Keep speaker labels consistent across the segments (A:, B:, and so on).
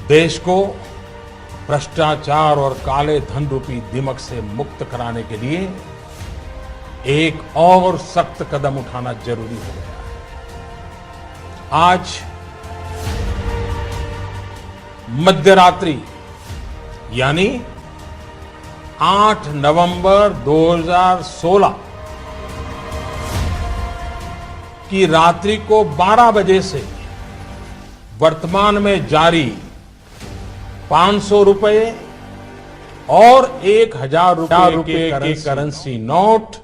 A: देश को भ्रष्टाचार और काले धन रूपी दिमक से मुक्त कराने के लिए एक और सख्त कदम उठाना जरूरी हो गया है। आज मध्यरात्रि यानी 8 नवंबर 2016 की रात्रि को 12 बजे से वर्तमान में जारी 500 रुपए और 1000 रुपए के करेंसी नोट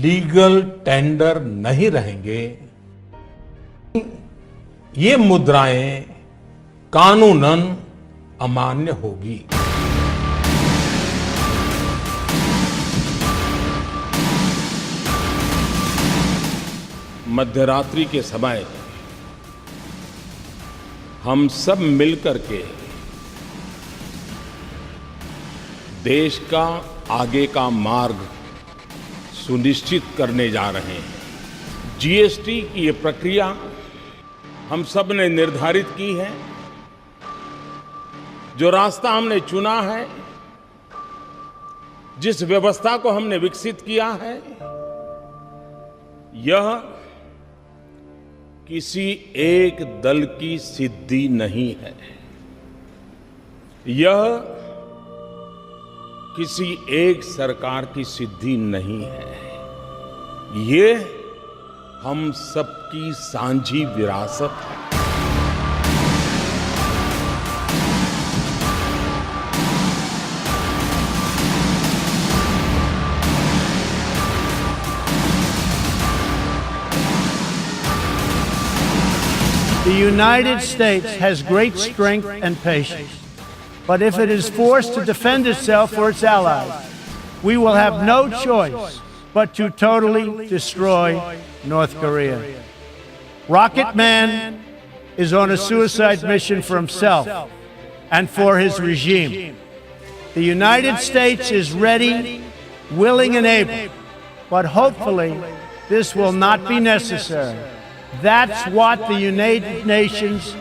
A: लीगल टेंडर नहीं रहेंगे। ये मुद्राएं कानूनन अमान्य होगी। मध्यरात्रि के समय हम सब मिलकर के देश का आगे का मार्ग सुनिश्चित करने जा रहे हैं। जीएसटी की ये प्रक्रिया हम सब ने निर्धारित की है। जो रास्ता हमने चुना है, जिस व्यवस्था को हमने विकसित किया है, यह किसी एक दल की सिद्धि नहीं है। यह किसी एक सरकार की सिद्धि नहीं है। ये हम सबकी साझी विरासत है।
B: The United States has great strength and patience, but if it is forced to defend itself or its allies, we will have no choice but to totally destroy North Korea. Rocket Man is on a suicide mission for himself and for his regime. The United States is ready, willing and able, but hopefully this will not be necessary. That's what the United Nations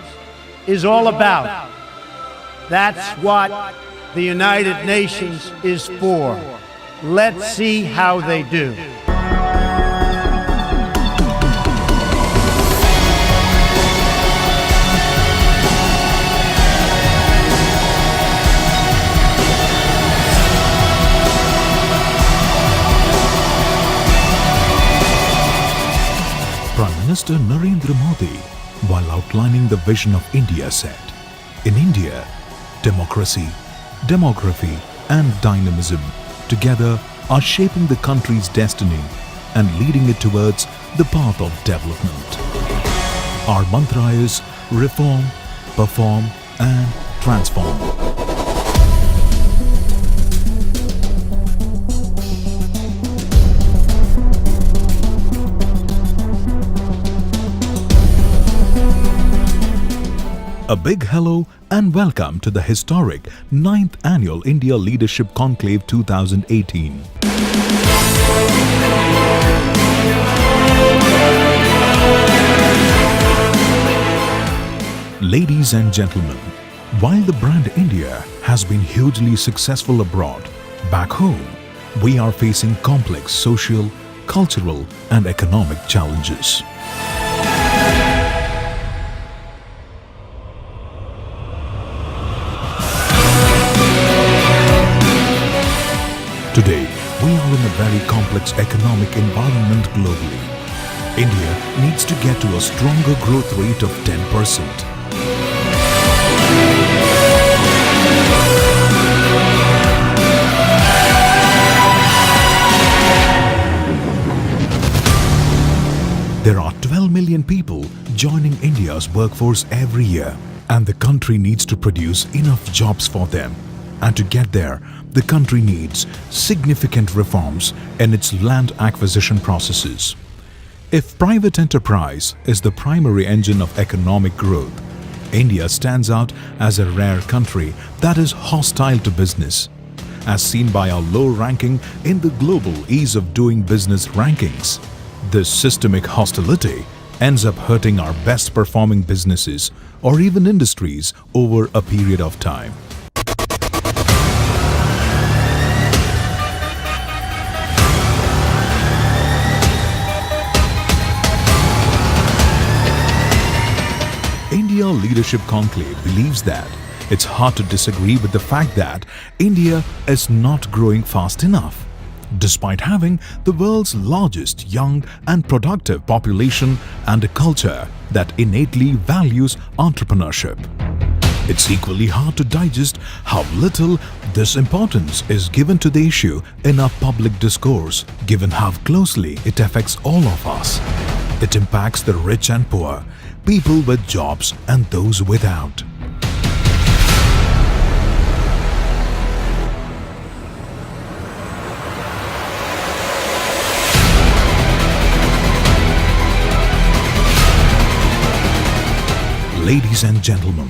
B: is all about. That's what the United Nations is for. Let's see how they do.
C: Prime Minister Narendra Modi, while outlining the vision of India, said, "In India, democracy, demography and dynamism together are shaping the country's destiny and leading it towards the path of development." Our mantra is reform, perform and transform. A big hello and welcome to the historic 9th Annual India Leadership Conclave 2018. Ladies and gentlemen, while the brand India has been hugely successful abroad, back home, we are facing complex social, cultural and economic challenges. Today, we are in a very complex economic environment globally. India needs to get to a stronger growth rate of 10%. There are 12 million people joining India's workforce every year, and the country needs to produce enough jobs for them. And to get there, the country needs significant reforms in its land acquisition processes. If private enterprise is the primary engine of economic growth, India stands out as a rare country that is hostile to business. As seen by our low ranking in the global ease of doing business rankings, this systemic hostility ends up hurting our best performing businesses or even industries over a period of time. India Leadership Conclave believes that it's hard to disagree with the fact that India is not growing fast enough, despite having the world's largest young and productive population and a culture that innately values entrepreneurship. It's equally hard to digest how little this importance is given to the issue in our public discourse, given how closely it affects all of us. It impacts the rich and poor, people with jobs and those without. Ladies and gentlemen,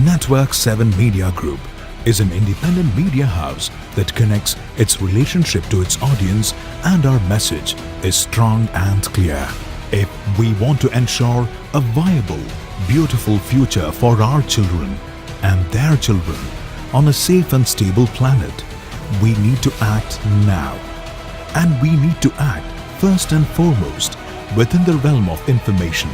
C: Network7 Media Group is an independent media house that connects its relationship to its audience, and our message is strong and clear. If we want to ensure a viable, beautiful future for our children and their children on a safe and stable planet, we need to act now. And we need to act first and foremost within the realm of information.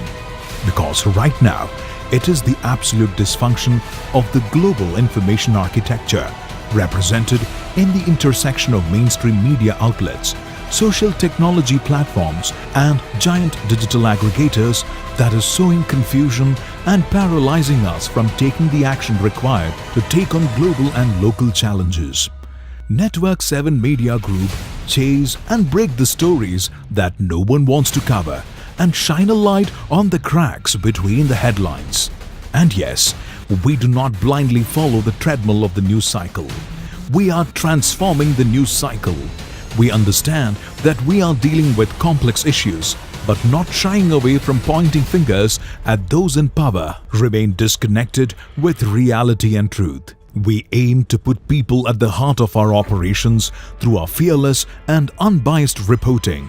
C: Because right now, it is the absolute dysfunction of the global information architecture represented in the intersection of mainstream media outlets, social technology platforms, and giant digital aggregators that is sowing confusion and paralyzing us from taking the action required to take on global and local challenges. Network7 Media Group chase and break the stories that no one wants to cover and shine a light on the cracks between the headlines. And yes, we do not blindly follow the treadmill of the news cycle. We are transforming the news cycle. We understand that we are dealing with complex issues, but not shying away from pointing fingers at those in power, remain disconnected with reality and truth. We aim to put people at the heart of our operations through our fearless and unbiased reporting.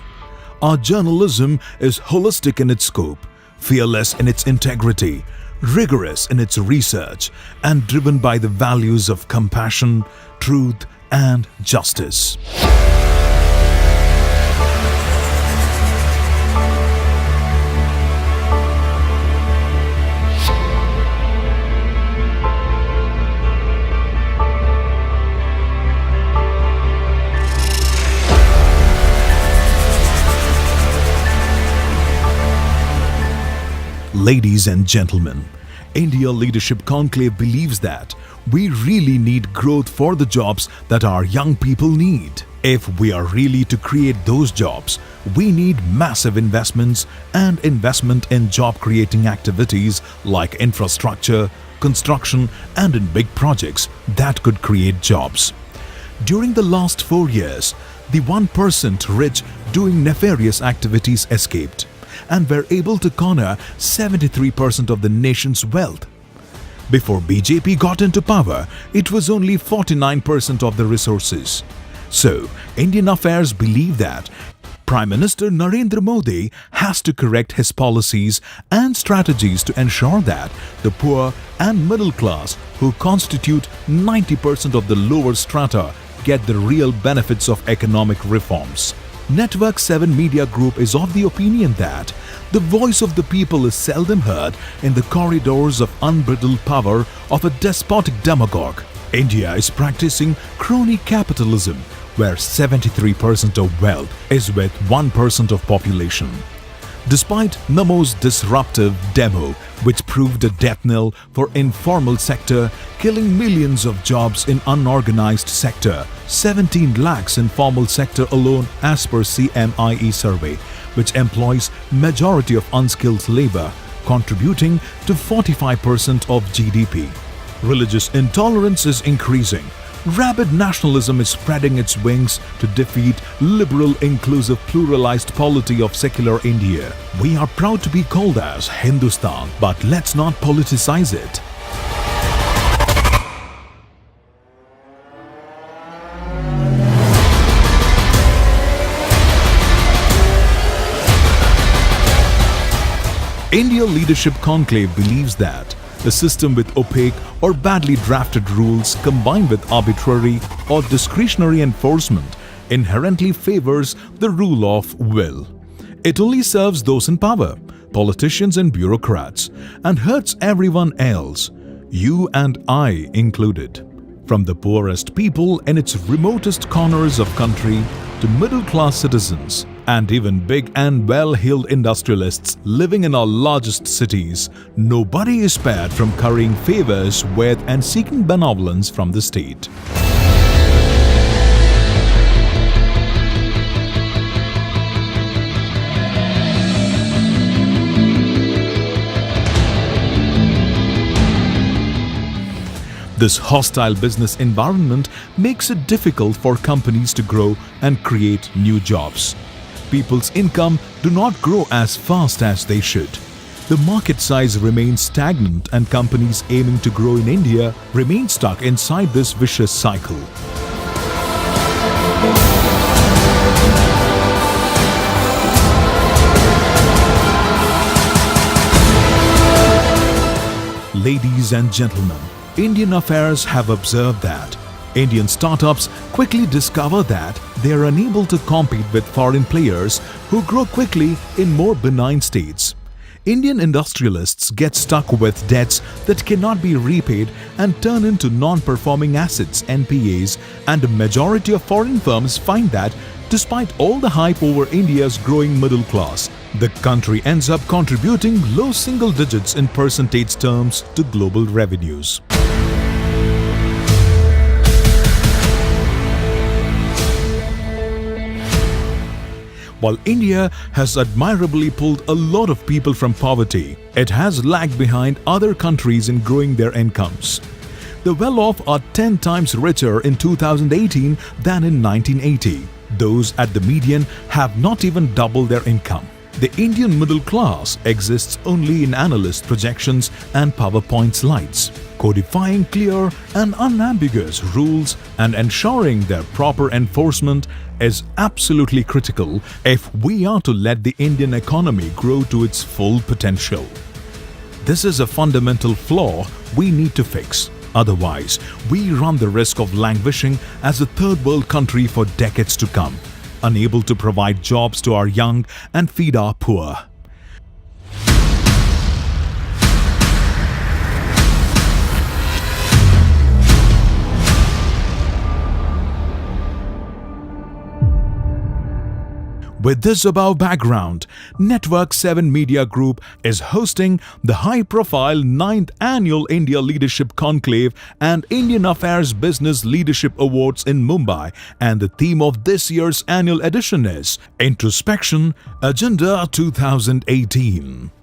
C: Our journalism is holistic in its scope, fearless in its integrity, rigorous in its research, and driven by the values of compassion, truth, and justice. Ladies and gentlemen, India Leadership Conclave believes that we really need growth for the jobs that our young people need. If we are really to create those jobs, we need massive investments and investment in job-creating activities like infrastructure, construction, and in big projects that could create jobs. During the last 4 years, the 1% rich doing nefarious activities escaped and were able to corner 73% of the nation's wealth. Before BJP got into power, it was only 49% of the resources. So, Indian affairs believe that Prime Minister Narendra Modi has to correct his policies and strategies to ensure that the poor and middle class, who constitute 90% of the lower strata, get the real benefits of economic reforms. Network7 Media Group is of the opinion that the voice of the people is seldom heard in the corridors of unbridled power of a despotic demagogue. India is practicing crony capitalism, where 73% of wealth is with 1% of population. Despite Namo's disruptive demo, which proved a death knell for informal sector, killing millions of jobs in unorganized sector, 17 lakhs in formal sector alone as per CMIE survey, which employs majority of unskilled labor, contributing to 45% of GDP. Religious intolerance is increasing. Rabid nationalism is spreading its wings to defeat liberal, inclusive, pluralized polity of secular India. We are proud to be called as Hindustan, but let's not politicize it. India Leadership Conclave believes that a system with opaque or badly drafted rules combined with arbitrary or discretionary enforcement inherently favors the rule of will. It only serves those in power, politicians and bureaucrats, and hurts everyone else, you and I included. From the poorest people in its remotest corners of country to middle-class citizens and even big and well-heeled industrialists living in our largest cities, nobody is spared from currying favors with and seeking benevolence from the state. This hostile business environment makes it difficult for companies to grow and create new jobs. People's income do not grow as fast as they should. The market size remains stagnant and companies aiming to grow in India remain stuck inside this vicious cycle. Ladies and gentlemen, Indian affairs have observed that Indian startups quickly discover that they are unable to compete with foreign players who grow quickly in more benign states. Indian industrialists get stuck with debts that cannot be repaid and turn into non-performing assets (NPAs), and a majority of foreign firms find that despite all the hype over India's growing middle class, the country ends up contributing low single digits in percentage terms to global revenues. While India has admirably pulled a lot of people from poverty, it has lagged behind other countries in growing their incomes. The well-off are 10 times richer in 2018 than in 1980. Those at the median have not even doubled their income. The Indian middle class exists only in analyst projections and PowerPoint slides. Codifying clear and unambiguous rules and ensuring their proper enforcement is absolutely critical if we are to let the Indian economy grow to its full potential. This is a fundamental flaw we need to fix. Otherwise, we run the risk of languishing as a third world country for decades to come, unable to provide jobs to our young and feed our poor. With this above background, Network 7 Media Group is hosting the high-profile 9th Annual India Leadership Conclave and Indian Affairs Business Leadership Awards in Mumbai, and the theme of this year's annual edition is Introspection, Agenda 2018.